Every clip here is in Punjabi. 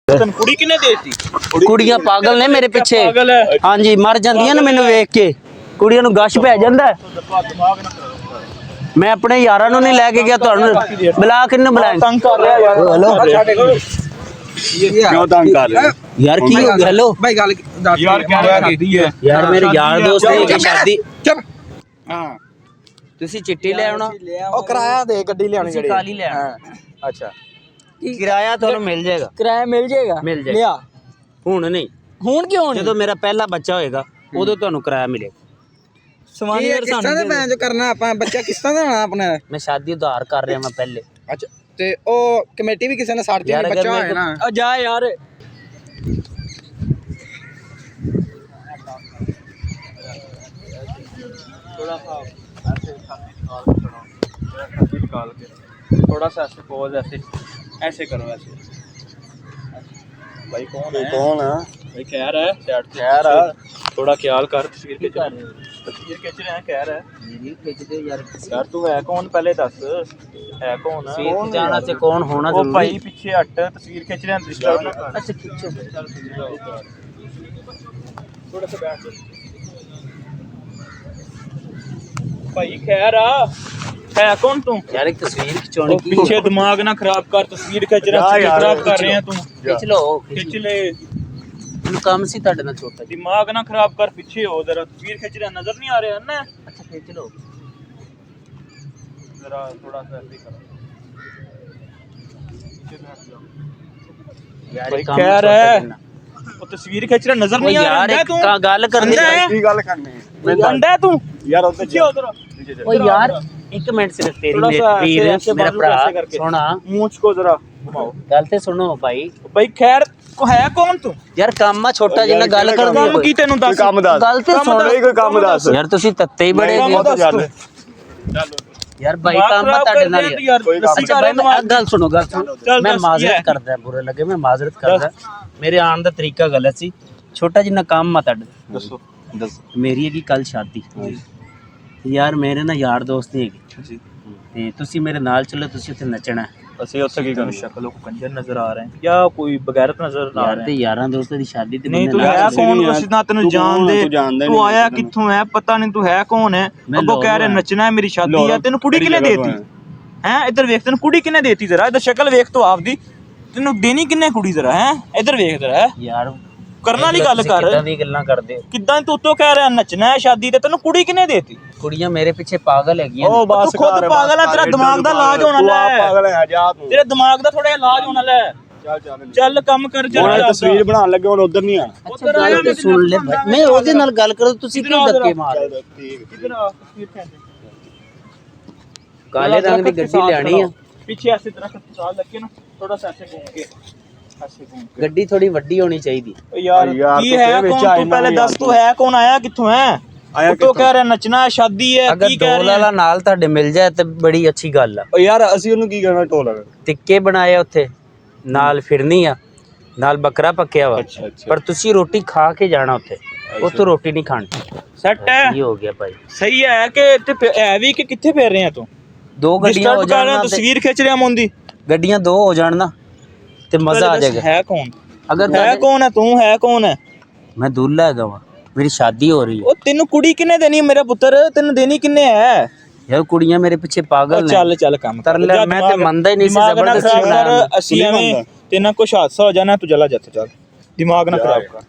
ਕੁੜੀ ਕਿਨੇ ਦੇਤੀ? ਕੁੜੀਆਂ ਪਾਗਲ ਨੇ ਮੇਰੇ ਪਿੱਛੇ। ਹਾਂਜੀ ਮਰ ਜਾਂਦੀਆਂ ਨੇ ਮੈਨੂੰ ਵੇਖ ਕੇ। ਕੁੜੀਆਂ ਨੂੰ ਗਸ਼ ਪੈ ਜਾਂਦਾ। ਮੈਂ ਆਪਣੇ ਯਾਰਾਂ ਨੂੰ ਨਹੀਂ ਲੈ ਕੇ ਗਿਆ, ਤੁਹਾਨੂੰ ਬੁਲਾ ਕਿੰਨੂੰ ਬੁਲਾਇਆ? ਤੰਗ ਕਰ ਰਿਹਾ ਯਾਰ। ਹੈਲੋ ਕਿਉਂ ਤੰਗ ਕਰ ਰਿਹਾ ਯਾਰ? ਕੀ ਹੋ ਗਿਆ? ਹੈਲੋ ਭਾਈ ਗੱਲ ਦੱਸ ਯਾਰ ਕਿਆ ਕਰਦੀ ਹੈ ਯਾਰ, ਮੇਰੇ ਯਾਰ ਦੋਸਤ ਦੀ ਸ਼ਾਦੀ। ਚੁੱਪ। ਹਾਂ ਤੁਸੀਂ ਚਿੱਟੀ ਲੈ ਆਉਣਾ, ਉਹ ਕਿਰਾਇਆ ਦੇ ਗੱਡੀ ਲਿਆਉਣੀ ਤੁਸੀਂ ਕਾਲੀ ਲੈ ਆਉਣਾ। ਅੱਛਾ ਕਿਰਾਇਆ ਤੁਹਾਨੂੰ ਮਿਲ ਜਾਏਗਾ। ਕਿਰਾਇਆ ਮਿਲ ਜਾਏਗਾ? ਮਿਲ ਜਾਏਗਾ। ਲਿਆ ਹੁਣ ਨਹੀਂ, ਹੁਣ ਕਿਉਂ ਨਹੀਂ? ਜਦੋਂ ਮੇਰਾ ਪਹਿਲਾ ਬੱਚਾ ਹੋਏਗਾ ਉਦੋਂ ਤੁਹਾਨੂੰ ਕਿਰਾਇਆ ਮਿਲੇਗਾ। ਸਵਾਨੀ ਯਾਰ ਕਿਸ਼ਤਾਂ ਸਾਨੂੰ ਦਾ ਮੈਂ ਜੋ ਕਰਨਾ ਆਪਾਂ ਬੱਚਾ ਕਿਸ਼ਤਾਂ ਦਾ ਹੋਣਾ ਆਪਣਾ। ਮੈਂ ਸ਼ਾਦੀ ਉਧਾਰ ਕਰ ਰਿਹਾ ਮੈਂ ਪਹਿਲੇ। ਅੱਛਾ ਤੇ ਉਹ ਕਮੇਟੀ ਵੀ ਕਿਸੇ ਨੇ ਸਾੜਤੀ ਯਾਰ, ਬੱਚਾ ਅਗਰ ਹੋਇਆ ਨਾ। ਆ ਜਾ ਯਾਰ। थोड़ा सा ऐसे पोज ऐसे ऐसे करो ऐसे। भाई कौन है? भाई खैर है, खैर है। थोड़ा ख्याल कर। तस्वीर खिंच रहे हैं। खैर है यार, तू है कौन पहले दस? है कौन? जाना से कौन होना ओ जरूरी? भाई पीछे हट, तस्वीर खिंच रहे हैं। डिस्टर्ब ना कर। अच्छा खींचो। थोड़ा सा बैठ भाई। खैर है कौन तू? यार एक तस्वीर खिंचवानी की। पीछे दिमाग ना खराब कर। तस्वीर खिंच रहे हैं, खराब कर रहे हैं तू। खिंच लो, खिंच ले। ਮੈਨੂੰ ਕੰਮ ਸੀ ਤੁਹਾਡੇ ਨਾਲ ਛੋਟਾ ਜੀ। दिमाग ना खराब कर। पीछे हो जरा। तस्वीर खिंच रहे हैं, नजर नहीं आ रहे हैं ना? अच्छा खींच लो। जरा थोड़ा सा ऐसे करो। यार भाई एक काम खैर छोटा है। करना। वो तस्वीर खिंच रहा नजर ओ नहीं आ रहा यार है। एक गल करनी अंधा है? ਕੀ ਗੱਲ ਕਰਨੀ ਹੈ? अंधा है तू यार? पीछे हो जरा। ओ यार एक मिनट सिर्फ तेरी थोड़ा सा वीर ऐसे मेरा बाजू भरा ऐसे करके। सोना मूंछ को जरा घुमाओ। गल ते सुनो भाई। भाई खैर को है कौन तू? यार काम आ छोटा जिन्ना गल कर ਕੰਮ ਕੀ ਤੈਨੂੰ ਦੱਸ? गल ते सुन ਕੋਈ ਕੰਮ ਦੱਸ। यार तुसी तत्ते ही बड़े ਕੰਮ हो। ਦੱਸ ਤੂੰ। यार भाई काम आ ਤੁਹਾਡੇ ਨਾਲ ही है। अच्छा भाई मैं गल सुनो चल मैं दस माजरत की है। करदा बुरे लगे मैं माजरत करदा। मेरे आने ਦਾ ਤਰੀਕਾ ਗਲਤ ਸੀ। ਛੋਟਾ ਜਿੰਨਾ ਕੰਮ ਆ ਤੁਹਾਡੇ। ਦੱਸੋ ਦੱਸ ਮੇਰੀ ਹੈਗੀ ਕੱਲ ਸ਼ਾਦੀ। ਯਾਰ ਮੇਰੇ ਨਾਲ ਯਾਰ ਦੋਸਤ ਨਹੀਂ ਹੈਗੇ ਜੀ। ਤੇ ਤੁਸੀਂ ਮੇਰੇ ਨਾਲ ਚੱਲੋ, ਤੁਸੀਂ ਉੱਥੇ ਨੱਚਣਾ ਹੈ। ਅਸੀਂ ਉੱਥੇ ਕੀ ਕਰਨਾ? ਸ਼ਕਲੋਂ ਕੋ ਕੰਜਰ ਨਜ਼ਰ ਆ ਰਹੇ हैं या कोई बगैरत नजर आ ਯਾਰ रहे ਤੇ हैं? ਯਾਰਾਂ ਦੋਸਤਾਂ ਦੀ ਸ਼ਾਦੀ ਤੇ नहीं तू ਬੰਦੇ है ਨਾਲ कौन? कुछ ना तेन जानदे। तू आया कित्थों है पता नहीं। तू है कौन है? मैं अगो कह रहे लोग नचना है, मेरी शादी है। तेन कुड़ी किने देती हैं? इधर वेख, तेन कुड़ी किने देती? जरा इधर शक्ल वेख तो आपदी। तेन देनी किने कुड़ी? जरा हैं इधर वेख जरा। ਯਾਰ करना वाली गल कर। ਕਿੱਦਾਂ ਦੀ ਗੱਲਾਂ ਕਰਦੇ ਹੋ? किदां तू तो कह रहा नचना है शादी ते? तेन कुड़ी किने देती? ਕੁੜੀਆਂ ਮੇਰੇ ਪਿੱਛੇ ਪਾਗਲ ਹੈਗੀਆਂ ओ बस तू खुद पागल है। तेरा दिमाग दा इलाज होना ले। ਪਾਗਲ ਹੈ ਜਾ ਤੂੰ। तेरे दिमाग दा थोड़ा इलाज होना ले। ਚੱਲ ਕੰਮ ਕਰ ਜਰਾ। ਤਸਵੀਰ ਬਣਾਉਣ ਲੱਗੇ ਹੁਣ ਉਧਰ ਨਹੀਂ ਆਣਾ। ਅੱਛਾ ਗੱਲ ਤੇ ਸੁਣ ਲੈ ਭਾਈ, ਮੈਂ ਉਹਦੇ ਨਾਲ ਗੱਲ ਕਰੋ, ਤੁਸੀਂ ਕਿਉਂ ਧੱਕੇ ਮਾਰ ਰਹੇ ਹੋ? इधर आ तस्वीर खींच। ਕਾਲੇ ਰੰਗ ਦੀ ਗੱਡੀ ਲਿਆਣੀ ਆ। पीछे ऐसे तरह से साल लग के ना थोड़ा सा ऐसे घूम के ऐसे घूम के। ਗੱਡੀ ਥੋੜੀ ਵੱਡੀ ਹੋਣੀ ਚਾਹੀਦੀ। ओ यार की है कौन तू? पहले दस तू है कौन? आया कित्थों है? आया तो कह रहा नचना है, शादी है। ਅਗਰ की कह ਦੋਲ रहे ਵਾਲਾ ਨਾਲ ਤੁਹਾਡੇ ਮਿਲ ਜਾਏ ਤੇ ਬੜੀ ਅੱਛੀ ਗੱਲ ਆ। ਓ ਯਾਰ ਅਸੀਂ ਉਹਨੂੰ ਕੀ ਕਰਨਾ ਢੋਲ ਲਗਾ। ਟਿੱਕੇ ਬਣਾਏ ਉੱਥੇ, ਨਾਲ ਫਿਰਨੀ ਆ, ਨਾਲ ਬੱਕਰਾ ਪੱਕਿਆ ਵਾ। ਪਰ ਤੁਸੀਂ ਰੋਟੀ ਖਾ ਕੇ ਜਾਣਾ ਉੱਥੇ, ਉੱਥੋਂ ਰੋਟੀ ਨਹੀਂ ਖਾਣੀ। सेट है? ਕੀ ਹੋ ਗਿਆ ਭਾਈ? सही है कि ते है भी कि किथे फेर रहे हैं तू? ਦੋ ਗੱਡੀਆਂ ਹੋ डिस्टर्ब कर रहे ਜਾਣ हैं, ਤੇ तस्वीर खींच रहे हैं मुंदी। ਗੱਡੀਆਂ ਦੋ ਹੋ ਜਾਣ ਨਾ ਤੇ ਮਜ਼ਾ ਆ ਜਾਏਗਾ। है कौन? ਅਗਰ है कौन है? तू है कौन है? ਮੈਂ ਦੁੱਲਾ ਹੈਗਾ ਵਾ, ਮੇਰੀ ਸ਼ਾਦੀ ਹੋ ਰਹੀ ਹੈ। ओ तेन कुड़ी किने देनी मेरा पुत्र? तेन देनी किने है? ਯਾਰ ਕੁੜੀਆਂ ਮੇਰੇ ਪਿੱਛੇ ਪਾਗਲ ਨੇ। ਚੱਲ ਚੱਲ ਕੰਮ ਕਰ। ਤਰਲੇ ਮੈਂ ਤੇ ਮੰਨਦਾ ਹੀ ਨਹੀਂ ਸੀ, ਜ਼ਬਰਦਸਤੀ ਬਣਾਇਆ। ਅਸੀਂ ਐਵੇਂ ਤੇਨਾਂ ਕੁਛ ਹਾਦਸਾ ਹੋ ਜਾਣਾ, ਤੂੰ ਜਲਾ ਜਾ ਚੱਲ। ਦਿਮਾਗ ਨਾ ਖਰਾਬ ਕਰ।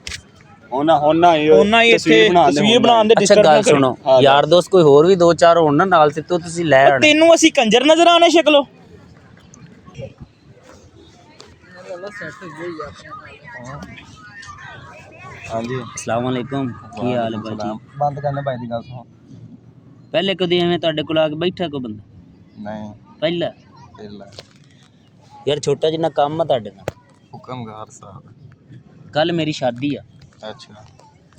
ਹੋਣਾ ਹੀ ਉਹਨਾਂ ਹੀ ਇੱਥੇ ਤਸਵੀਰ ਬਣਾਉਣ ਦੇ ਅੱਛਾ ਡਿਸਟਰਬ ਗੱਲ ਨਾ ਕਰੀ। ਸੁਣੋ, ਯਾਰ ਦੋਸਤ ਕੋਈ ਹੋਰ ਵੀ ਦੋ ਚਾਰ ਹੋਣ ਨਾ ਨਾਲ ਤੇ ਤੁਸੀਂ ਲੈ ਆਣਾ। ਤੈਨੂੰ ਅਸੀਂ ਕੰਜਰ ਨਜ਼ਰ ਆਣੇ ਸ਼ਕਲੋਂ? ਹਾਂਜੀ ਅਸਲਾਮ ਵਾਲੇਕੁਮ, ਕੀ ਹਾਲ ਹੈ ਭਾਜੀ? ਬੰਦ ਕਰਨਾ ਭਾਈ ਦੀ ਗੱਲ ਸੁਣ। ਪਹਿਲੇ ਕਦੇ ਐਵੇਂ ਤੁਹਾਡੇ ਕੋਲ ਆ ਕੇ ਬੈਠਾ ਕੋਈ ਬੰਦਾ? ਨਹੀਂ ਪਹਿਲਾ ਪਹਿਲਾ ਯਾਰ ਛੋਟਾ ਜਿੰਨਾ ਕੰਮ ਆ ਤੁਹਾਡੇ ਨਾਲ। ਹੁਕਮਗਾਰ ਸਾਹਿਬ। ਕੱਲ ਮੇਰੀ ਸ਼ਾਦੀ ਆ ਅੱਛਾ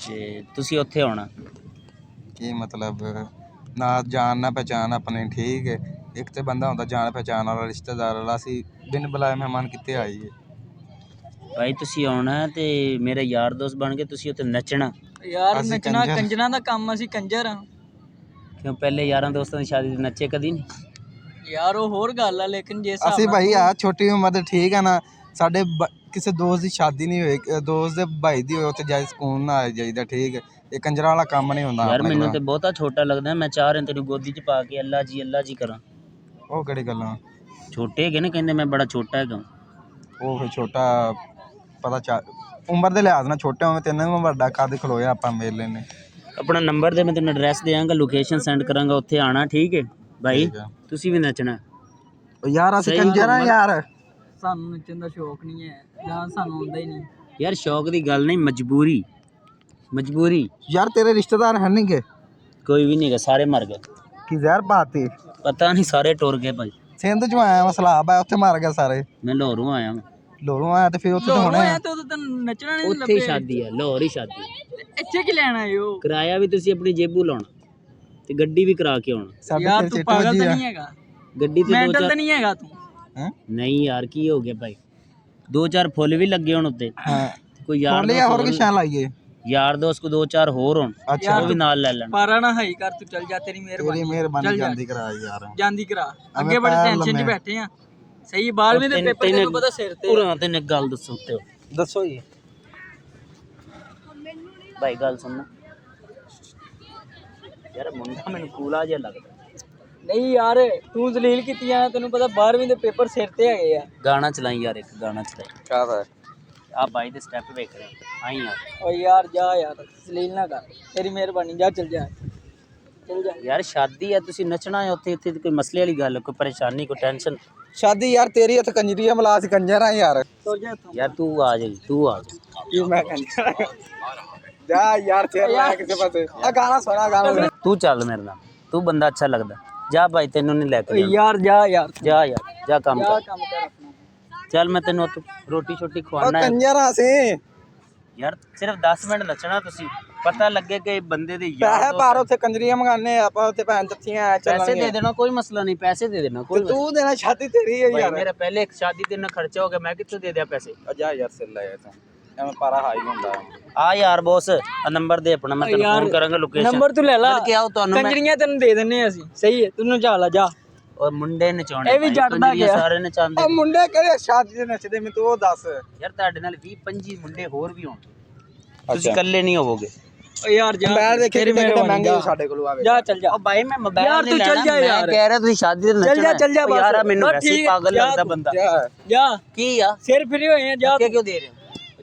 ਤੇ ਤੁਸੀਂ ਉੱਥੇ ਆਉਣਾ। ਕੀ ਮਤਲਬ? ਨਾ ਜਾਣ ਨਾ ਪਹਿਚਾਣ ਆਪਣੀ ਠੀਕ ਹੈ। ਇੱਕ ਤੇ ਬੰਦਾ ਹੁੰਦਾ ਜਾਣ ਪਹਿਚਾਣ ਵਾਲਾ ਰਿਸ਼ਤੇਦਾਰ ਵਾਲਾ। ਅਸੀਂ ਬਿਨ ਬੁਲਾਏ ਮਹਿਮਾਨ ਕਿੱਥੇ ਆਈਏ? ਭਾਈ ਤੁਸੀਂ ਆਉਣਾ ਤੇ ਮੇਰੇ ਯਾਰ ਦੋਸਤ ਬਣ ਕੇ ਤੁਸੀਂ ਉੱਥੇ ਨੱਚਣਾ। ਯਾਰ ਅਸੀਂ ਨੱਚਣਾ ਕੰਜਰ। ਕੰਜਰਾਂ ਦਾ ਕੰਮ, ਅਸੀਂ ਕੰਜਰ ਆ। ਕਿਉਂ ਪਹਿਲੇ ਯਾਰਾਂ ਦੋਸਤਾਂ ਦੀ ਸ਼ਾਦੀ ਤੇ ਨੱਚੇ ਕਦੀ ਨਹੀਂ? ਯਾਰ ਉਹ ਹੋਰ ਗੱਲ ਆ, ਲੇਕਿਨ ਜੇ ਹਿਸਾਬ ਅਸੀਂ ਨਾਲ ਭਾਈ ਆ ਛੋਟੀ ਉਮਰ ਦੇ ਠੀਕ ਹੈ ਨਾ। ਸਾਡੇ ਕਿਸੇ ਦੋਸਤ ਦੀ ਸ਼ਾਦੀ ਨਹੀਂ ਹੋਈ, ਦੋਸਤ ਦੇ ਭਾਈ ਦੀ ਹੋਏ, ਉੱਥੇ ਜਾਈ ਸਕੂਨ ਨਾਲ ਆ ਜਾਈਦਾ। ਠੀਕ ਹੈ, ਇਹ ਕੰਜਰਾਂ ਵਾਲਾ ਕੰਮ ਨਹੀਂ ਹੁੰਦਾ ਯਾਰ ਆਪਣੇ ਮੈਨੂੰ ਕੋਲ। ਤੇ ਬਹੁਤਾ ਛੋਟਾ ਲੱਗਦਾ, ਮੈਂ ਚਾਹ ਰਿਹਾ ਤੈਨੂੰ ਗੋਦੀ 'ਚ ਪਾ ਕੇ ਅੱਲਾ ਜੀ ਕਰਾਂ। ਉਹ ਕਿਹੜੀ ਗੱਲਾਂ? ਛੋਟੇ ਹੈਗੇ ਨੇ, ਕਹਿੰਦੇ ਮੈਂ ਬੜਾ ਛੋਟਾ ਹੈਗਾ। ਉਹ ਫਿਰ ਛੋਟਾ ਪਤਾ ਉਮਰ ਦੇ ਲਿਹਾਜ਼ ਨਾਲ ਛੋਟੇ ਹੋਵੇ, ਤੈਨੂੰ ਵੀ ਵੱਡਾ ਕੱਦ ਖਲੋਇਆ ਆਪਾਂ ਮਿਲ ਲੈਨੇ। ਆਪਣਾ ਨੰਬਰ ਦੇ, ਮੈਂ ਤੈਨੂੰ ਐਡਰੈਸ ਦੇਵਾਂਗਾ, ਲੋਕੇਸ਼ਨ ਸੈਂਡ ਕਰਾਂਗਾ, ਉੱਥੇ ਆਣਾ। ਠੀਕ ਹੈ ਭਾਈ, ਠੀਕ ਹੈ। ਤੁਸੀਂ ਵੀ ਨੱਚਣਾ। ਉਹ ਯਾਰ ਅਸੀਂ ਸਹੀ ਕੰਜਰ ਆ ਗੱਲ। ਯਾਰ। ਸਾਨੂੰ ਨੱਚਣ ਦਾ ਸ਼ੌਕ ਨਹੀਂ ਹੈ ਜਾਂ ਸਾਨੂੰ ਆਉਂਦਾ ਹੀ ਨਹੀਂ। ਯਾਰ ਸ਼ੌਕ ਦੀ ਗੱਲ ਨਹੀਂ, ਮਜਬੂਰੀ ਯਾਰ ਤੇਰੇ ਰਿਸ਼ਤੇਦਾਰ ਹੈ ਨਹੀਂ ਗੇ? ਕੋਈ ਵੀ ਨਹੀਂ ਗਾ, ਸਾਰੇ ਮਰ ਗਏ। ਕੀ ਜ਼ਹਿਰ ਪਾਤੀ? ਪਤਾ ਨਹੀਂ, ਸਾਰੇ ਟੁਰ ਗਏ ਭਾਈ। ਸਿੰਧ ਚੋਂ ਆਇਆ ਵਾ, ਸਲਾਬ ਆ, ਉੱਥੇ ਮਾਰ ਗਿਆ ਸਾਰੇ। ਮੈਂ ਲਾਹੌਰੋਂ ਆਇਆ ਮੈਂ। ਲੋਰੋਂ ਆਇਆ ਤੇ ਫਿਰ ਉੱਥੇ ਤਾਂ ਹੋਣੇ ਆ। ਤੇ ਉਦੋਂ ਤੈਨੂੰ ਨੱਚਣਾ ਨਹੀਂ ਉੱਥੇ ਹੀ ਸ਼ਾਦੀ ਹੈ, ਲਾਹੌਰ ਹੀ ਸ਼ਾਦੀ ਹੈ। ਇੱਥੇ ਕੀ ਲੈਣਾ ਏ ਉਹ? ਕਿਰਾਇਆ ਵੀ ਤੁਸੀਂ ਆਪਣੀ ਜੇਬੂ ਲਾਉਣਾ ਤੇ ਗੱਡੀ ਵੀ ਕਰਾ ਕੇ ਆਉਣਾ। ਸਾਡੇ ਯਾਰ ਸਿਰ ਤੂੰ ਸਿੱਟ ਪਾਗਲ ਵੱਜੀ ਤਾਂ ਆ। ਨਹੀਂ ਹੈਗਾ? ਗੱਡੀ ਤੇ ਮੈਂਟਲ ਤਾਂ ਨਹੀਂ ਹੈਗਾ ਤੂੰ? ਹੈਂ? ਨਹੀਂ ਯਾਰ, ਕੀ ਹੋ ਗਿਆ ਭਾਈ? 2-4 ਫੁੱਲ ਵੀ ਲੱਗੇ ਹੋਣ ਉੱਤੇ। ਹਾਂ ਕੋਈ ਯਾਰ ਲਿਆ ਹੋਰ ਕੀ ਸ਼ਾਨ ਲਾਈਏ? ਯਾਰ ਦੋਸਤ ਕੋ 2-4 ਹੋਰ ਹੋਣ, ਅੱਛਾ ਉਹ ਵੀ ਨਾਲ ਲੈ ਲੈਣ। ਪਾਰਾ ਨਾ ਹਾਈ ਕਰ, ਤੂੰ ਚੱਲ ਜਾ, ਤੇਰੀ ਤੇਰੀ ਮਿਹਰਬਾਨੀ। ਮਿਹਰਬਾਨੀ ਚੱਲ ਜਾ। ਜਾਂਦੀ ਕਰਾ ਯਾਰ। ਜਾਂਦੀ ਕਰਾ, ਐਵੇਂ ਅੱਗੇ ਬੜੇ ਪੈਰ ਟੈਨਸ਼ਨ 'ਚ ਲੰਮੇ। ਬੈਠੇ ਆ। ਸਹੀ 12ਵੀਂ ਦੇ ਪੇਪਰ ਤੈਨੂੰ ਪਤਾ ਸਿਰ ਤੇ ਆ। ਪੂਰਾ ਤੈਨੂੰ ਇੱਕ ਗੱਲ ਦੱਸੋ ਉੱਤੇ ਦੱਸੋ ਜੀ। ਭਾਈ ਗੱਲ ਸੁਣਨਾ ਯਾਰ, ਮੁੰਡਾ ਮੈਨੂੰ ਕੂਲਾ ਜਿਹਾ ਲੱਗਦਾ। ਨਹੀਂ ਯਾਰ, ਤੂੰ ਜ਼ਲੀਲ ਕੀਤੀ ਆ। ਤੈਨੂੰ ਪਤਾ 12ਵੀਂ ਦੇ ਪੇਪਰ ਸਿਰ ਤੇ ਹੈਗੇ ਆ। ਗਾਣਾ ਚਲਾਈ ਯਾਰ, ਇੱਕ ਗਾਣਾ ਚਲਾਈ। ਕਾਹਦਾ? ਆ ਬਾਈ ਦੇ ਸਟੈਪ ਵੇਖ ਰਹੇ ਆਈ ਯਾਰ। ਓ ਯਾਰ ਜਾ ਯਾਰ, ਜ਼ਲੀਲ ਨਾ ਕਰ, ਤੇਰੀ ਮਿਹਰਬਾਨੀ, ਜਾ ਚੱਲ ਜਾ, ਚੱਲ ਜਾ। ਯਾਰ ਸ਼ਾਦੀ ਹੈ, ਤੁਸੀਂ ਨੱਚਣਾ ਹੈ ਉੱਥੇ। ਇੱਥੇ ਕੋਈ ਮਸਲੇ ਵਾਲੀ ਗੱਲ, ਕੋਈ ਪਰੇਸ਼ਾਨੀ, ਕੋਈ ਟੈਨਸ਼ਨ। ਸ਼ਾਦੀ ਯਾਰ ਤੇਰੀ ਇੱਥੇ ਕੰਜਰੀਆ ਮਲਾ ਸੀ, ਕੰਜਰ ਆ ਯਾਰ। ਤੁਰ ਜਾ ਇੱਥੋਂ। ਯਾਰ ਤੂੰ ਆ ਜਾ, ਤੂੰ ਆ ਜਾ। ਕੀ ਮੈਂ ਕੰਜਰ ਜਾ ਯਾਰ, ਚੇਰ ਲਾ ਕਿਸੇ ਪਾਸੇ। ਆ ਗਾਣਾ ਸੁਣਾ, ਗਾਣਾ। ਤੂੰ ਚੱਲ ਮੇਰੇ ਨਾਲ, ਤੂੰ ਬੰਦਾ ਅੱਛਾ ਲੱਗਦਾ। ਜਾ ਭਾਈ, ਤੈਨੂੰ ਨਹੀਂ ਲੈ ਕੇ ਓਏ ਜਾਣਾ। ਯਾਰ ਜਾ ਯਾਰ, ਜਾ ਯਾਰ, ਜਾ ਕੰਮ ਜਾ ਕਰ। ਕੰਮ ਕਰ ਆਪਣਾ। ਚੱਲ ਮੈਂ ਤੈਨੂੰ ਉੱਥੇ ਰੋਟੀ ਛੋਟੀ ਉਹ ਖਵਾਉਣਾ ਹੈ। ਕੰਜਰ ਆ ਸੀ। ਯਾਰ ਸਿਰਫ 10 ਮਿੰਟ ਨੱਚਣਾ ਤੁਸੀਂ, ਪਤਾ ਲੱਗੇ ਕਿ ਬੰਦੇ ਦੇ ਯਾਰ ਪੈਸੇ ਪਰ ਉੱਥੇ ਕੰਜਰੀਆਂ ਮੰਗਾਨੇ ਆਪਾਂ, ਉੱਥੇ ਭੈਣ ਚੱਥੀਆਂ ਪੈਸੇ ਚੱਲਾਂਗੇ। ਦੇ ਦੇਣਾ, ਕੋਈ ਮਸਲਾ ਨਹੀਂ, ਪੈਸੇ ਦੇ ਦੇਣਾ ਕੋਈ। ਤੂੰ ਦੇਣਾ, ਸ਼ਾਦੀ ਤੇਰੀ ਹੈ ਭਾਈ ਯਾਰ। ਮੇਰਾ ਪਹਿਲੇ ਇੱਕ ਸ਼ਾਦੀ ਤੇ ਇੰਨਾ ਖਰਚਾ ਹੋ ਗਿਆ, ਮੈਂ ਕਿੱਥੋਂ ਦੇ ਦਿਆਂ ਪੈਸੇ? ਜਾ ਯਾਰ ਸਿਰ ਲਾਇਆ ਤਾਂ ਐਵੇਂ ਪਾਰਾ ਹਾਈ ਹੁੰਦਾ। ਆ ਯਾਰ ਬੋਸ, ਆ ਨੰਬਰ ਦੇ ਆਪਣਾ, ਮੈਂ ਤੈਨੂੰ ਯਾਰ, ਫੋਨ ਕਰਾਂਗਾ ਲੋਕੇਸ਼ਨ। ਨੰਬਰ ਤੂੰ ਲੈ ਲਾ, ਕੇ ਆਓ ਤੁਹਾਨੂੰ ਮੈਂ। ਕੰਜਰੀਆਂ ਤੈਨੂੰ ਦੇ ਦਿੰਨੇ ਆ ਅਸੀਂ। ਸਹੀ ਹੈ, ਤੂੰ ਨਚਾ ਲਾ ਜਾ। ਔਰ ਮੁੰਡੇ ਨਚਾਉਣੇ, ਇਹ ਵੀ ਜੱਟ ਦਾ ਗਿਆ। ਸਾਰੇ ਨਚਾਉਂਦੇ। ਉਹ ਮੁੰਡੇ ਕਿਹੜੇ ਸ਼ਾਦੀ ਦੇ ਨੱਚਦੇ, ਮੈਨੂੰ ਤੂੰ ਉਹ ਦੱਸ। ਯਾਰ ਤੁਹਾਡੇ ਨਾਲ 20-25 ਮੁੰਡੇ ਹੋਰ ਵੀ ਹੋਣ, ਤੁਸੀਂ ਇਕੱਲੇ ਨਹੀਂ ਹੋਵੋਗੇ। ਓ ਯਾਰ ਜਾ, ਮੈਂ ਦੇਖੇ ਤੇਰੀ ਕਿਤੇ ਮਿਹਰਬਾਨੀ, ਮਹਿੰਗੇ ਜਾ। ਸਾਡੇ ਕੋਲ ਆਵੇ। ਜਾ ਚੱਲ ਜਾ। ਉਹ ਭਾਈ ਮੈਂ ਮੋਬਾਈਲ ਯਾਰ ਨਹੀਂ ਤੂੰ ਚੱਲ ਲੈਣਾ, ਜਾ ਮੈਂ ਯਾਰ। ਕਹਿ ਰਿਹਾ ਤੁਸੀਂ ਸ਼ਾਦੀ ਤੇ ਨੱਚਣਾ। ਚੱਲ ਜਾ ਉਹ ਬਸ। ਯਾਰ ਆ ਮੈਨੂੰ ਬਸ ਵੈਸੇ ਹੀ ਠੀਕ ਹੈ, ਪਾਗਲ ਜਾ ਲੱਗਦਾ ਤੂੰ। ਬੰਦਾ। ਜਾ, ਕੀ ਆ ਸਿਰ ਫਿਰੇ ਹੋਏ ਆ, ਜਾ ਧੱਕੇ ਕਿਉਂ ਦੇ ਰਹੇ ਹੋ?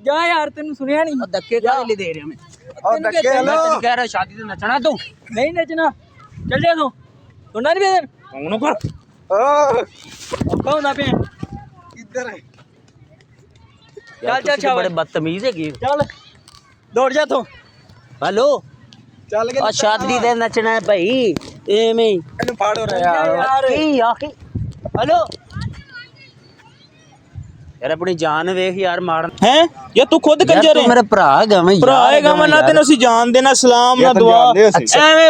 ਜਾ ਯਾਰ, ਤੈਨੂੰ ਸੁਣਿਆ ਨਹੀਂ? ਉਹ ਧੱਕੇ ਕਾਹਦੇ ਲਈ ਦੇ ਰਹੇ ਹੋ? ਉਹ ਤੈਨੂੰ ਧੱਕੇ ਕਿਹਾ ਮੈਂ ਲੋ। ਤੈਨੂੰ ਕਹਿ ਰਿਹਾ ਸ਼ਾਦੀ ਤੇ ਨੱਚਣਾ ਤੂੰ। ਨਹੀਂ ਨੱਚਣਾ, ਚੱਲ ਜਾ ਤੂੰ। ਸੁਣਨਾ ਨਹੀਂ ਬੇਦਨ ਉਹਨੂੰ ਕਰ। ਔਖਾ ਹੁੰਦਾ ਪਿਆ। ਕਿੱਧਰ ਹੈ? ਯਾਰ ਚੱਲ ਤੁਸੀਂ ਬੜੇ ਬਦਤਮੀਜ਼ ਹੈਗੇ। ਚੱਲ ਦੌੜ ਜਾ ਤੂੰ। ਹੈਲੋ, ਚੱਲ ਕੇ ਆ ਸ਼ਾਦੀ ਤੇ ਨੱਚਣਾ ਹੈ ਭਾਈ, ਐਵੇਂ ਹੀ। ਇਹਨੂੰ ਫਾੜ ਹੋ ਰਿਹਾ ਯਾਰ। ਯਾਰ ਕੀ ਆਖੀ? ਹੈਲੋ ਯਾਰ, ਆਪਣੀ ਜਾਨ ਵੇਖ ਯਾਰ, ਮਾਰਨ। ਹੈ ਯਾ ਤੂੰ ਖੁਦ ਯਾਰ ਕੰਜਰ ਤੂੰ ਹੈ? ਮੇਰਾ ਭਰਾ ਹੈਗਾ ਮੈਂ। ਭਰਾ ਹੈਗਾ ਮੈਂ ਨਾ, ਤੈਨੂੰ ਅਸੀਂ ਜਾਣਦੇ ਨਾ, ਸਲਾਮ ਨਾ ਦੁਆ। ਐਵੇਂ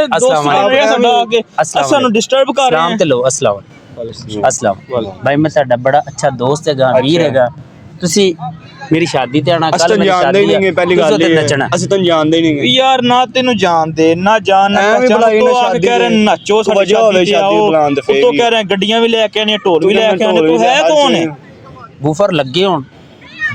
ਦੋਸਤ ਬਣ ਰਿਹਾ ਸਾਡਾ ਅੱਗੇ, ਸਾਨੂੰ ਡਿਸਟਰਬ ਕਰ ਰਹੇ ਸਲਾਮ ਤੇ ਲੋ। ਅਸਲਾਮ ਭਾਈ, ਮੈਂ ਤੁਹਾਡਾ ਬੜਾ ਅੱਛਾ ਦੋਸਤ ਹੈਗਾ, ਵੀਰ ਹੈਗਾ। ਤੁਸੀਂ ਮੇਰੀ ਸ਼ਾਦੀ ਤੇ ਆਣਾ, ਕੱਲ ਮੇਰੀ ਸ਼ਾਦੀ ਹੈ, ਪਹਿਲੀ ਗੱਲ ਇਹ ਨੱਚਣਾ। ਅਸੀਂ ਤੈਨੂੰ ਜਾਣਦੇ ਹੀ ਨਹੀਂ। ਯਾਰ ਨਾ ਤੈਨੂੰ ਜਾਣਦੇ ਨਾ ਜਾਣ ਨਾ ਪਛਾਣ, ਤੂੰ ਆ ਕੇ ਕਹਿ ਰਹੇ ਨੱਚੋ ਸਾਡੀ ਸ਼ਾਦੀ ਤੇ ਆਓ, ਉੱਤੋਂ ਕਹਿ ਰਹੇ ਗੱਡੀਆਂ ਵੀ ਲੈ ਕੇ ਆਣੇ, ਢੋਲ ਵੀ ਲੈ ਕੇ ਆਣੇ। ਤੂੰ ਹੈ ਕੌਣ ਹੈ? ਬੂਫਰ ਲੱਗੇ ਹੋਣ,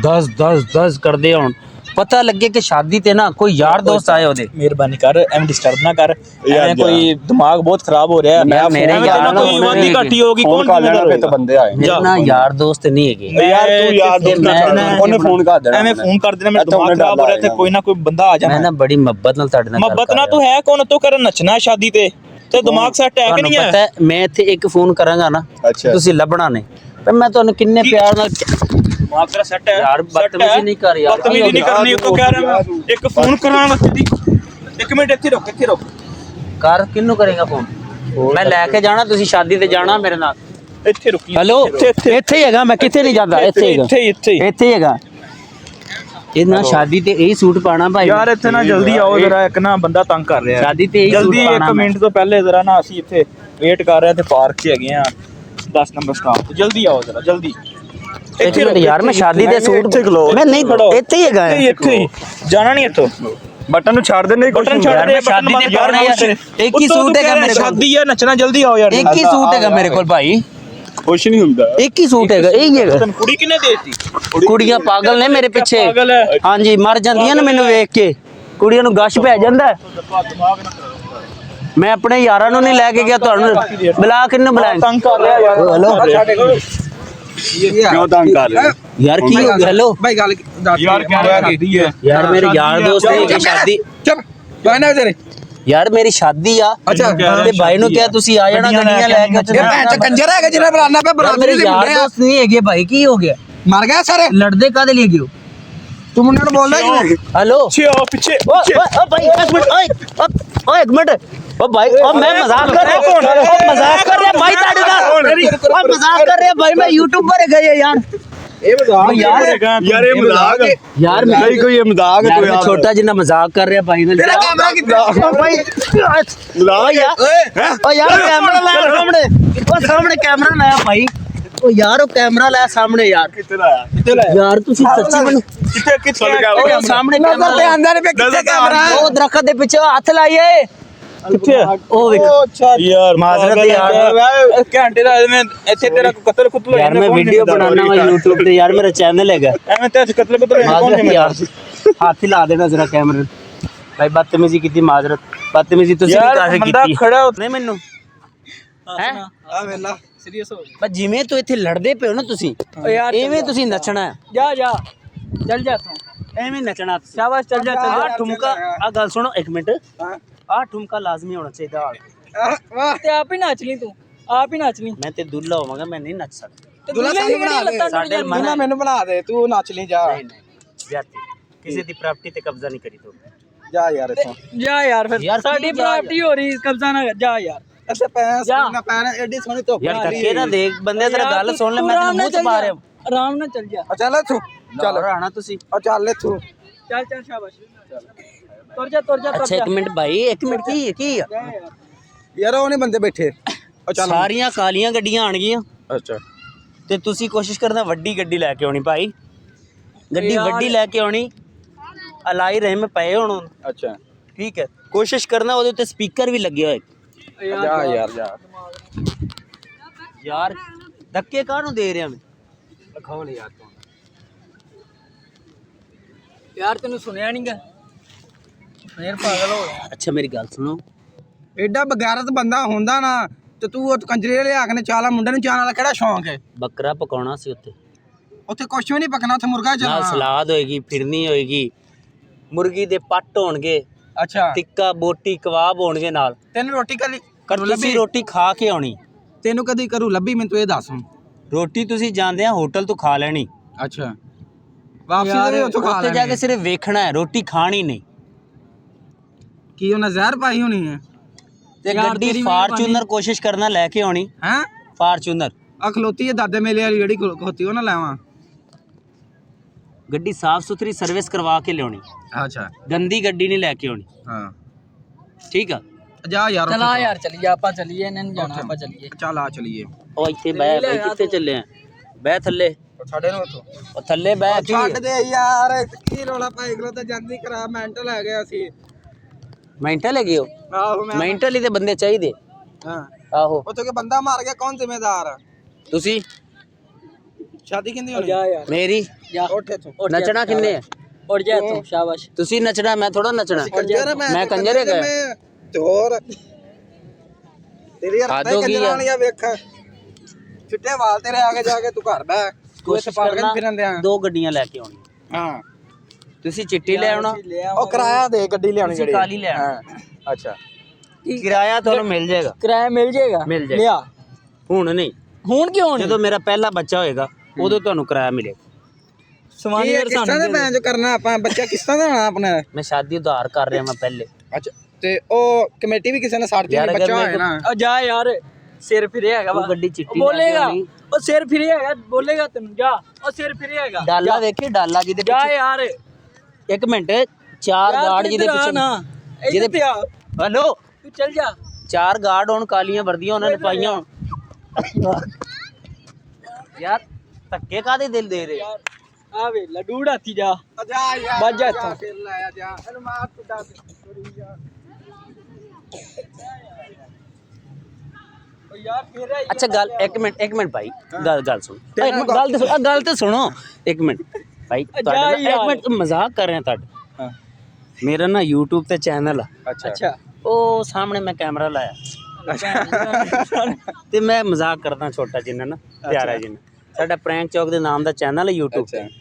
10 ਕਰਦੇ ਹੋਣ, ਪਤਾ ਲੱਗੇ ਕਿ ਸ਼ਾਦੀ ਤੇ ਨਾ ਕੋਈ ਯਾਰ ਦੋਸਤ ਆਏ ਉਹਦੇ। ਮਿਹਰਬਾਨੀ ਕਰ, ਐਵੇਂ ਡਿਸਟਰਬ ਨਾ ਕਰ। ਐਵੇਂ ਕੋਈ ਦਿਮਾਗ ਬਹੁਤ ਖਰਾਬ ਹੋ ਰਿਹਾ ਹੈ। ਮੇਰੇ ਯਾਰ ਕੋਈ ਵਾਦੀ ਘਾਟੀ ਹੋਗੀ, ਕੌਣ ਜ਼ਿੰਮੇਦਾਰ ਹੋਏਗਾ? ਬੰਦੇ ਆਏ ਮੇਰੇ ਨਾਲ ਯਾਰ ਦੋਸਤ ਨਹੀਂ ਹੈਗੇ। ਯਾਰ ਤੂੰ ਯਾਰ ਦੋਸਤ ਉਹਨੇ ਫੋਨ ਕਰ ਦੇਣਾ। ਐਵੇਂ ਫੋਨ ਕਰ ਦੇਣਾ, ਮੇਰਾ ਦਿਮਾਗ ਖਰਾਬ ਹੋ ਰਿਹਾ ਤੇ ਕੋਈ ਨਾ ਕੋਈ ਬੰਦਾ ਆ ਜਾਣਾ। ਮੈਂ ਨਾ ਬੜੀ ਮੁਹੱਬਤ ਨਾਲ ਤੁਹਾਡੇ ਨਾਲ ਗੱਲ ਮੁਹੱਬਤ ਕਰ ਨਾਲ ਤੂੰ ਹੈ ਕੌਣ? ਤੂੰ ਕਰ ਨੱਚਣਾ ਸ਼ਾਦੀ ਤੇ ਦਿਮਾਗ ਸੈੱਟ ਹੈ ਕਿ ਤੁਹਾਨੂੰ ਨਹੀਂ ਪਤਾ ਹੈ? ਹੈ, ਮੈਂ ਇੱਥੇ ਇੱਕ ਫੋਨ ਕਰਾਂਗਾ ਨਾ, ਤੁਸੀਂ ਲੱਭਣਾ ਨਹੀਂ। ਪਰ ਮੈਂ ਤੁਹਾਨੂੰ ਕਿੰਨੇ ਪਿਆਰ ਨਾਲ ਦਿਮਾਗ ਤੇਰਾ ਸੈੱਟ ਹੈ ਯਾਰ, ਬਦਤਮੀਜ਼ੀ ਨਹੀਂ ਕਰ ਯਾਰ। ਬਦਤਮੀਜ਼ੀ ਨਹੀਂ ਕਰਨੀ, ਉਹ ਤੋਂ ਕਹਿ ਰਿਹਾ ਮੈਂ ਇੱਕ ਫੋਨ ਕਰਾਂਗਾ ਸਿੱਧੀ। ਇੱਕ ਮਿੰਟ ਇੱਥੇ ਰੁਕ, ਇੱਥੇ ਰੁਕ। ਕਰ ਕਿਹਨੂੰ ਕਰੇਗਾ ਫੋਨ? ਮੈਂ ਲੈ ਕੇ ਜਾਣਾ, ਤੁਸੀਂ ਸ਼ਾਦੀ ਤੇ ਜਾਣਾ ਮੇਰੇ ਨਾਲ। ਇੱਥੇ ਰੁਕੀ। ਹੈਲੋ, ਇੱਥੇ ਹੀ ਹੈਗਾ ਮੈਂ, ਕਿੱਥੇ ਨਹੀਂ ਜਾਂਦਾ। ਇੱਥੇ ਹੀ ਇੱਥੇ ਹੈਗਾ। ਇਹ ਨਾ ਸ਼ਾਦੀ ਤੇ ਇਹੀ ਸੂਟ ਪਾਣਾ ਭਾਈ। ਯਾਰ ਇੱਥੇ ਨਾ ਜਲਦੀ ਆਓ ਜਰਾ, ਇੱਕ ਨਾ ਬੰਦਾ ਤੰਗ ਕਰ ਰਿਹਾ। ਸ਼ਾਦੀ ਤੇ ਇਹੀ ਸੂਟ ਜਲਦੀ ਪਾਣਾ। 1 ਮਿੰਟ ਤੋਂ ਪਹਿਲੇ ਜਰਾ ਨਾ, ਅਸੀਂ ਇੱਥੇ ਵੇਟ ਕਰ ਰਹੇ ਤੇ ਪਾਰਕ 'ਚ ਹੈਗੇ ਆ 10 ਨੰਬਰ ਸਟਾਪ। ਜਲਦੀ ਆਓ ਜਰਾ, ਜਲਦੀ। ਇੱਥੇ ਯਾਰ ਮੈਂ ਸ਼ਾਦੀ ਦੇ ਸੂਟ ਮੈਂ ਨਹੀਂ, ਇੱਥੇ ਹੀ ਹੈਗਾ। ਇੱਥੇ ਹੀ ਜਾਣਾ ਨਹੀਂ ਇੱਥੋਂ। ਬਟਨ ਨੂੰ ਛੱਡ ਦੇ, ਨਹੀਂ ਬਟਨ ਛੱਡ ਦੇ, ਬਟਨ ਬੰਦ ਕਰ ਯਾਰ। ਇੱਕ ਹੀ ਸੂਟ ਹੈਗਾ ਮੇਰੇ ਕੋਲ। ਸ਼ਾਦੀ ਹੈ, ਨੱਚਣਾ, ਜਲਦੀ ਆਓ ਯਾਰ। ਇੱਕ ਹੀ ਸੂਟ ਹੈਗਾ ਮੇਰੇ ਕੋਲ ਭਾਈ। ਕੁਛ ਨਹੀਂ ਹੁੰਦਾ। ਇੱਕ ਹੀ ਸੂਟ ਹੈਗਾ, ਇਹੀ ਹੈਗਾ। ਤੈਨੂੰ ਕੁੜੀ ਕਿਨੇ ਦੇਤੀ? ਕੁੜੀਆਂ ਪਾਗਲ ਨੇ ਮੇਰੇ ਪਿੱਛੇ। ਹਾਂਜੀ ਮਰ ਜਾਂਦੀਆਂ ਨੇ ਮੈਨੂੰ ਵੇਖ ਕੇ, ਕੁੜੀਆਂ ਨੂੰ ਗਸ਼ ਪੈ ਜਾਂਦਾ। ਮੈਂ ਆਪਣੇ ਯਾਰਾਂ ਨੂੰ ਨਹੀਂ ਲੈ ਕੇ ਗਿਆ, ਤੁਹਾਨੂੰ ਬੁਲਾ ਕਿੰਨੂੰ ਬੁਲਾਇਆ? ਤੰਗ ਕਰ ਰਿਹਾ ਯਾਰ। ਹੈਲੋ ਕਿਉਂ ਤੰਗ ਕਰ ਰਿਹਾ ਯਾਰ, ਕੀ ਹੋ ਗਿਆ? ਹੈਲੋ ਭਾਈ ਗੱਲ ਯਾਰ ਕਹਿ ਰਿਹਾ ਕੀਤੀ ਹੈ ਯਾਰ, ਮੇਰੇ ਯਾਰ ਦੋਸਤ ਦੀ ਸ਼ਾਦੀ। ਚੁੱਪ ਬਹਿਣਾ ਤੇਰੇ ਯਾਰ ਮੇਰੀ ਸ਼ਾਦੀ ਆ। ਅੱਛਾ ਤੇ ਭਾਈ ਨੂੰ ਕਿਹਾ ਤੁਸੀਂ ਆ ਜਾਣਾ ਗੱਡੀਆਂ ਲੈ ਕੇ। ਇਹ ਭੈਣ ਚ ਕੰਜਰ ਹੈਗਾ ਜਿਹਨੇ ਬੁਲਾਣਾ ਪਿਆ ਯਾਰ ਮੇਰੇ ਯਾਰ ਦੋਸਤ ਨਹੀਂ ਹੈਗੇ ਭਾਈ, ਕੀ ਹੋ ਗਿਆ? ਮਰ ਗਿਆ ਸਾਰੇ ਲੜਦੇ ਕਾਦੇ ਲਈ ਗਿਓ? ਤੂੰ ਮੁੰਡੇ ਨੂੰ ਬੋਲਦਾ ਕਿਵੇਂ? ਹੈਲੋ ਪਿੱਛੇ ਓ ਭਾਈ ਇੱਕ ਮਿੰਟ, ਓਏ ਇੱਕ ਮਿੰਟ। ਓ ਭਾਈ, ਓ ਮੈਂ ਮਜ਼ਾਕ ਕਰ ਰਿਹਾ, ਓ ਮਜ਼ਾਕ ਕਰ ਰਿਹਾ ਭਾਈ ਤੁਹਾਡੇ ਨਾਲ। ਓ ਮਜ਼ਾਕ ਕਰ ਰਿਹਾ ਭਾਈ, ਮੈਂ ਯੂਟਿਊਬਰ ਹੈ ਗਏ ਯਾਰ। ਇਹ ਮਜ਼ਾਕ ਯਾਰ ਇਹ ਮਜ਼ਾਕ ਯਾਰ ਨਹੀਂ ਕੋਈ ਇਹ ਮਜ਼ਾਕ ਯਾਰ ਮੈਂ ਛੋਟਾ ਜਿੰਨਾ ਮਜ਼ਾਕ ਕਰ ਰਿਹਾ ਭਾਈ ਨਾਲ। ਤੇਰਾ ਕੈਮਰਾ ਕਿੱਥੇ? ਓ ਭਾਈ ਓ ਯਾਰ ਕੈਮਰਾ ਲਾਇਆ ਸਾਹਮਣੇ, ਓ ਸਾਹਮਣੇ ਕੈਮਰਾ ਲਾਇਆ ਭਾਈ। ਓ ਯਾਰ ਉਹ ਕੈਮਰਾ ਲਾਇਆ ਸਾਹਮਣੇ ਯਾਰ। ਕਿੱਥੇ ਲਾਇਆ? ਯਾਰ ਤੁਸੀਂ ਸੱਚੀ ਮੈਨੂੰ ਕਿੱਥੇ ਉਹ ਸਾਹਮਣੇ ਕੈਮਰਾ ਤੇ ਆਂਦਾ ਨਹੀਂ ਪਿਆ ਕਿੱਥੇ ਕੈਮਰਾ? ਉਹ ਦਰਖਤ ਦੇ ਪਿੱਛੇ ਹੱਥ ਲਾਈਏ। ਕਿੱਥੇ ਉਹ ਵੇਖ ਯਾਰ ਮਾਜ਼ਰਤ ਯਾਰ, ਘੰਟੇ ਦਾ ਮੈਂ ਇੱਥੇ ਤੇਰਾ ਕਤਲ ਕੁਤਲ ਯਾਰ ਮੈਂ ਵੀਡੀਓ ਬਣਾਉਣਾ ਵਾ YouTube ਤੇ ਯਾਰ, ਮੇਰਾ ਚੈਨਲ ਹੈਗਾ। ਐਵੇਂ ਤੇ ਕਤਲ ਕੁਤਲ ਮਾਜ਼ਰਤ ਯਾਰ, ਹੱਥ ਲਾ ਦੇਣਾ ਜ਼ਰਾ ਕੈਮਰੇ ਭਾਈ। ਬਦਤਮੀਜ਼ੀ ਕੀਤੀ, ਮਾਜ਼ਰਤ। ਬਦਤਮੀਜ਼ੀ ਤੁਸੀਂ ਵੀ ਕਾਹੇ ਕੀਤੀ? ਖੜਾ ਨਹੀਂ ਮੈਨੂੰ ਹੈ ਆ ਵੇਲਾ ਸੀਰੀਅਸ ਹੋ ਬਸ ਜਿਵੇਂ ਤੋਂ ਇੱਥੇ ਲੜਦੇ ਪਏ ਹੋ ਨਾ ਤੁਸੀਂ, ਯਾਰ ਐਵੇਂ ਤੁਸੀਂ ਨੱਚਣਾ ਹੈ। ਜਾ ਜਾ ਚੱਲ ਜਾ ਤੂੰ, ਐਵੇਂ ਨੱਚਣਾ ਤੁਸੀਂ। ਸ਼ਾਬਾਸ਼ ਚੱਲ ਜਾ ਚੱਲ ਆ ਜਾ। ਠੁਮਕਾ, ਆ ਗੱਲ ਸੁਣੋ ਇੱਕ ਮਿੰਟ। ਆ ਠੁਮਕਾ ਲਾਜ਼ਮੀ ਹੋਣਾ ਚਾਹੀਦਾ। ਵਾਹ ਤੇ ਆਪ ਹੀ ਨਾਚ ਲਈ ਤੂੰ, ਆਪ ਹੀ ਨਾਚ ਲਈ। ਮੈਂ ਤੇ ਦੁੱਲਾ ਹੋਵਾਂਗਾ, ਮੈਂ ਨਹੀਂ ਨੱਚ ਸਕਦਾ। ਤੇ ਦੁੱਲਾ ਦੁੱਲੇ ਦੀ ਸਾਨੂੰ ਕਿਹੜੀ ਲੱਤਾਂ ਸਾਡੇ ਟੁੱਟ ਮਨ ਤੂੰ ਮੈਨੂੰ ਬਣਾ ਦੇ, ਤੂੰ ਨੱਚ ਲਈ ਜਾ। ਨਹੀਂ ਨਹੀਂ ਜਾਤੀ ਕਿਸੇ ਦੀ ਪ੍ਰਾਪਰਟੀ ਤੇ ਕਬਜ਼ਾ ਨਹੀਂ ਕਰੀ ਤੂੰ। ਜਾ ਯਾਰ ਇੱਥੋਂ ਜਾ ਯਾਰ, ਫਿਰ ਯਾਰ ਸਾਡੀ ਕੀ ਜਾ ਪ੍ਰਾਪਰਟੀ ਹੋ ਰਹੀ, ਕਬਜ਼ਾ ਨਾ ਕਰ। ਜਾ ਯਾਰ ਅੱਛਾ ਪੈਸ ਜਾ। ਨਾ ਪੈਣ ਐਡੀ ਸੋਹਣੀ ਧੁੱਪ ਯਾਰ ਧੱਕੇ ਨਾ ਦੇਖ ਬੰਦੇ, ਤੇਰਾ ਗੱਲ ਸੁਣ ਲੈ, ਮੈਂ ਤੈਨੂੰ ਮੂੰਹ ਚ ਪਾ ਰਿਹਾ। ਆਰਾਮ ਨਾਲ ਚੱਲ ਜਾ। ਚੱਲ ਇੱਥੋਂ ਚੱਲ ਆਣਾ ਤੁਸੀਂ। ਚੱਲ ਇੱਥੋਂ ਚੱਲ ਚੱਲ ਸ਼ਾਬਾਸ਼, ਤੁਰ ਜਾ ਤੁਰ ਜਾ ਤੁਰ ਅੱਛਾ ਜਾ। ਇੱਕ ਮਿੰਟ ਭਾਈ, ਇੱਕ ਮਿੰਟ। ਕੀ ਆ? ਜਾ ਯਾਰ। ਯਾਰ ਉਹ ਨਹੀਂ ਬੰਦੇ ਬੈਠੇ। ਚੱਲ ਸਾਰੀਆਂ ਕਾਲੀਆਂ ਗੱਡੀਆਂ ਆਣਗੀਆਂ ਅੱਛਾ ਤੇ ਤੁਸੀਂ ਕੋਸ਼ਿਸ਼ ਕਰਨਾ ਵੱਡੀ ਗੱਡੀ ਲੈ ਕੇ ਆਉਣੀ ਭਾਈ। ਗੱਡੀ ਵੱਡੀ ਲੈ ਕੇ ਆਉਣੀ, ਅਲਾਈ ਰਹਿਮ ਪਏ ਹੋਣ। ਅੱਛਾ ਠੀਕ ਹੈ, ਕੋਸ਼ਿਸ਼ ਕਰਨਾ ਉਹਦੇ ਉੱਤੇ ਸਪੀਕਰ ਵੀ ਲੱਗੇ ਹੋਏ। ਜਾ ਯਾਰ ਜਾ ਯਾਰ ਧੱਕੇ ਕਾਹਨੂੰ ਦੇ ਰਿਹਾ ਮੈਂ? ਲਖਾਉ ਯਾਰ ਤੂੰ ਯਾਰ ਤੈਨੂੰ ਸੁਣਿਆ ਨਹੀਂਗਾ, ਫੇਰ ਪਾਗਲ ਹੋ ਗਿਆ। ਅੱਛਾ ਮੇਰੀ ਗੱਲ ਸੁਣੋ, ਐਡਾ ਬਗੈਰਤ ਬੰਦਾ ਹੁੰਦਾ ਨਾ ਤੇ ਤੂੰ ਉਹ ਕੰਜਰੇ ਲਿਆ ਕੇ ਚਾਲਾ ਮੁੰਡੇ ਨੂੰ ਚਾਣ ਵਾਲਾ ਕਿਹੜਾ ਸ਼ੌਂਕ ਹੈ? ਬੱਕਰਾ ਪਕਾਉਣਾ ਸੀ ਉੱਥੇ, ਉੱਥੇ ਕੁਛ ਵੀ ਨਹੀਂ ਪਕਣਾ, ਉੱਥੇ ਮੁਰਗਾ ਨਾਲ ਚੱਲਣਾ। ਸਲਾਦ ਹੋਏਗੀ, ਫਿਰਨੀ ਹੋਏਗੀ, ਮੁਰਗੀ ਦੇ ਪੱਟ ਹੋਣਗੇ, ਅੱਛਾ ਟਿੱਕਾ ਬੋਟੀ ਕਬਾਬ ਹੋਣਗੇ ਨਾਲ। ਤੈਨੂੰ ਰੋਟੀ ਕਦੀ ਤੁਸੀਂ ਰੋਟੀ ਖਾ ਕੇ ਆਉਣੀ। ਤੈਨੂੰ ਕਦੀ ਕਰੂ ਲੱਭੀ? ਮੈਨੂੰ ਤੂੰ ਇਹ ਦੱਸ। ਰੋਟੀ ਤੁਸੀਂ ਜਾਂਦੇ ਆ ਹੋਟਲ ਤੋਂ ਖਾ ਲੈਣੀ। ਅੱਛਾ ਵਾਪਸੀ ਤੇ ਵੀ ਉੱਥੋਂ ਖਾ ਉੱਥੇ ਜਾ ਕੇ ਲੈਣੀ। ਸਿਰਫ ਵੇਖਣਾ ਹੈ, ਰੋਟੀ ਖਾਣੀ ਨਹੀਂ। ਕੀ ਉਹਨਾਂ ਜ਼ਹਿਰ ਪਾਈ ਹੋਣੀ ਹੈ? ਤੇ ਯਾਰ ਗੱਡੀ ਤੇਰੀ ਫਾਰਚੂਨਰ ਕੋਸ਼ਿਸ਼ ਕਰਨਾ ਲੈ ਕੇ ਆਉਣੀ। ਹੈਂ ਫਾਰਚੂਨਰ ਆ ਖਲੋਤੀ ਹੈ ਦਾਦੇ ਮੇਲੇ ਵਾਲੀ ਜਿਹੜੀ ਖਲੋਤੀ ਉਹ ਨਾ ਲੈਵਾਂ। ਗੱਡੀ ਸਾਫ ਸੁਥਰੀ ਸਰਵਿਸ ਕਰਵਾ ਕੇ ਲਿਆਉਣੀ, ਅੱਛਾ ਗੰਦੀ ਗੱਡੀ ਨਹੀਂ ਲੈ ਕੇ ਆਉਣੀ। ਹਾਂ ਠੀਕ ਆ? ਜਾ ਯਾਰ ਚਲਾ ਯਾਰ ਚੱਲੀਏ, ਆਪਾਂ ਚੱਲੀਏ, ਇਹਨਾਂ ਨੂੰ ਜਾਣਾ, ਆਪਾਂ ਚੱਲੀਏ। ਚੱਲ ਆ ਚਲੀਏ। ਉਹ ਇੱਥੇ ਬਹਿ ਭਾਈ, ਕਿੱਥੇ ਚੱਲੇ ਆ? ਬਹਿ ਥੱਲੇ, ਸਾਡੇ ਨੂੰ ਉੱਥੋਂ ਉਹ ਥੱਲੇ ਬਹਿ। ਕੀ ਛੱਡ ਦੇ ਯਾਰ, ਕੀ ਰੋਲਾ ਪਾਈ ਗਲੋ ਤਾਂ ਜਾਂਦੀ ਕਰਾ ਮੈਂਟਲ ਆ ਗਿਆ ਸੀ। ਮੈਂਟਲ ਹੈਗੇ ਹੋ? ਆਹੋ ਮੈਂ ਮੈਂਟਲ ਹੀ ਤੇ ਬੰਦੇ ਚਾਹੀਦੇ। ਹਾਂ ਆਹੋ ਉੱਥੇ ਕੇ ਬੰਦਾ ਮਾਰ ਗਿਆ, ਕੌਣ ਜ਼ਿੰਮੇਦਾਰ ਆ? ਤੁਸੀਂ। ਸ਼ਾਦੀ ਕਿੰਦੀ ਹੋਣੀ? ਜਾ ਯਾਰ ਮੇਰੀ ਜਾ, ਉੱਠ ਇੱਥੋਂ। ਨੱਚਣਾ ਕਿੰਨੇ ਆ? ਉੱਠ ਜਾ ਤੂੰ, ਸ਼ਾਬਾਸ਼। ਤੁਸੀਂ ਨੱਚਣਾ, ਮੈਂ ਥੋੜਾ ਨੱਚਣਾ। ਕੰਜਰ ਮੈਂ ਕੰਜਰ ਹੈਗਾ। ਤੇ ਹੋਰ ਤੇਰੀ ਯਾਰ ਹੱਦ ਹੋ ਗਈ ਕੰਜਰਾਂ ਆ। ਵਾਲੀਆਂ ਵੇਖ, ਚਿੱਟੇ ਵਾਲ ਤੇਰੇ ਆ ਕੇ ਜਾ ਕੇ ਤੂੰ ਘਰ ਬੈ ਤੂੰ ਇੱਥੇ ਕੋਸ਼ਿਸ਼ ਪਾੜ ਕੇ ਕਰਨਾ ਫਿਰਨ ਦਿਆਂ। ਦੋ ਗੱਡੀਆਂ ਲੈ ਕੇ ਆਉਣੀਆਂ। ਹਾਂ ਤੁਸੀਂ ਚਿੱਟੀ ਲੈ ਆਉਣਾ, ਉਹ ਕਿਰਾਇਆ ਦੇ ਗੱਡੀ ਲਿਆਉਣੀ ਤੁਸੀਂ ਕਾਲੀ ਲੈ ਆਉਣਾ। ਹਾਂ ਅੱਛਾ ਕਿਰਾਇਆ ਤੁਹਾਨੂੰ ਮਿਲ ਜਾਏਗਾ। ਕਿਰਾਇਆ ਮਿਲ ਜਾਏਗਾ? ਮਿਲ ਜਾਏਗਾ। ਲਿਆ ਹੁਣ ਨਹੀਂ, ਹੁਣ ਕਿਉਂ ਨਹੀਂ? ਜਦੋਂ ਮੇਰਾ ਪਹਿਲਾ ਬੱਚਾ ਹੋਏਗਾ ਉਦੋਂ ਤੁਹਾਨੂੰ ਕਿਰਾਇਆ ਮਿਲੇਗਾ। ਸਮਾਨੀ ਯਾਰ ਕਿਸ਼ਤਾਂ ਸਾਨੂੰ ਦੇ ਮੈਂ ਜੋ ਕਰਨਾ ਆਪਾਂ, ਬੱਚਾ ਕਿਸ਼ਤਾਂ ਦਾ ਹੋਣਾ ਆਪਣਾ। ਮੈਂ ਸ਼ਾਦੀ ਉਧਾਰ ਕਰ ਰਿਹਾ ਮੈਂ ਪਹਿਲੇ। ਅੱਛਾ ਤੇ ਉਹ ਕਮੇਟੀ ਵੀ ਕਿਸੇ ਨੇ ਸਾੜਤੀ ਯਾਰ, ਬੱਚਾ ਅਗਰ ਹੋਇਆ ਨਾ। ਆ ਜਾ ਯਾਰ, ਸਿਰ ਫਿਰਿਆ ਹੈਗਾ ਵਾ। ਉਹ ਗੱਡੀ ਚਿੱਟੀ ਉਹ ਲੈ ਕੇ ਬੋਲੇਗਾ, ਆਉਣੀ। ਉਹ ਸਿਰ ਫਿਰਿਆ ਹੈਗਾ, ਬੋਲੇਗਾ ਤੈਨੂੰ। ਜਾ, ਉਹ ਸਿਰ ਫਿਰਿਆ ਹੈਗਾ। ਡਾਲਾ ਵੇਖੀ, ਡਾਲਾ ਜਿਹਦੇ ਜਾ ਪਿੱਛੇ। ਯਾਰ, ਇੱਕ ਮਿੰਟ, ਚਾਰ ਗਾਰਡ ਜਿਹਦੇ ਪਿੱਛੇ। ਜਿਹਦੇ ਜਿਹਦੇ ਤੇ ਆ, ਹੈਲੋ, ਤੂੰ ਚੱਲ ਜਾ। ਚਾਰ ਗਾਰਡ ਹੋਣ, ਕਾਲੀਆਂ ਵਰਦੀਆਂ ਉਹਨਾਂ ਨੇ ਪਾਈਆਂ ਹੋਣ। ਯਾਰ ਧੱਕੇ ਕਾਦੇ ਦਿਲ ਦੇ ਰਹੇ? ਯਾਰ ਆ ਵੇ ਲੱਡੂੜ ਹਾਥੀ ਜਾ। ਜਾ ਯਾਰ ਵੱਜ ਜਾ ਇੱਥੋਂ। ਫਿਰ ਲਾਇਆ ਜਾ ਇਹਨੂੰ ਮਾਰ ਤੂੰ ਦੱਸ ਕਰੀ ਜਾ। यार मेरा अच्छा गल एक मिनट भाई गल गल सुन गल तो सुनो एक मिनट भाई एक मिनट मजाक कर रहे हैं हाँ। मेरा ना YouTube ते चैनल है अच्छा अच्छा ओ सामने मैं कैमरा लाया ते मैं मजाक करदा छोटा जिन्ना ना प्यारा जिन्ना साडा प्रैंक चौक दे नाम दा चैनल है YouTube अच्छा ते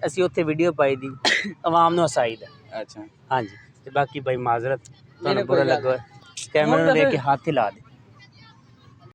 ਅਸੀਂ ਉੱਥੇ ਵੀਡੀਓ ਪਾਈ ਦੀ ਆਵਾਮ ਨੂੰ ਹਸਾਈਦਾ अच्छा ਹਾਂਜੀ ਤੇ ਬਾਕੀ ਭਾਈ ਮਾਜ਼ਰਤ ਤੁਹਾਨੂੰ ਬੁਰਾ ਲੱਗਾ ਕੈਮਰਾ ਨੂੰ ਲੈ ਕੇ ਹੱਥ ਹਿਲਾ ਦੇ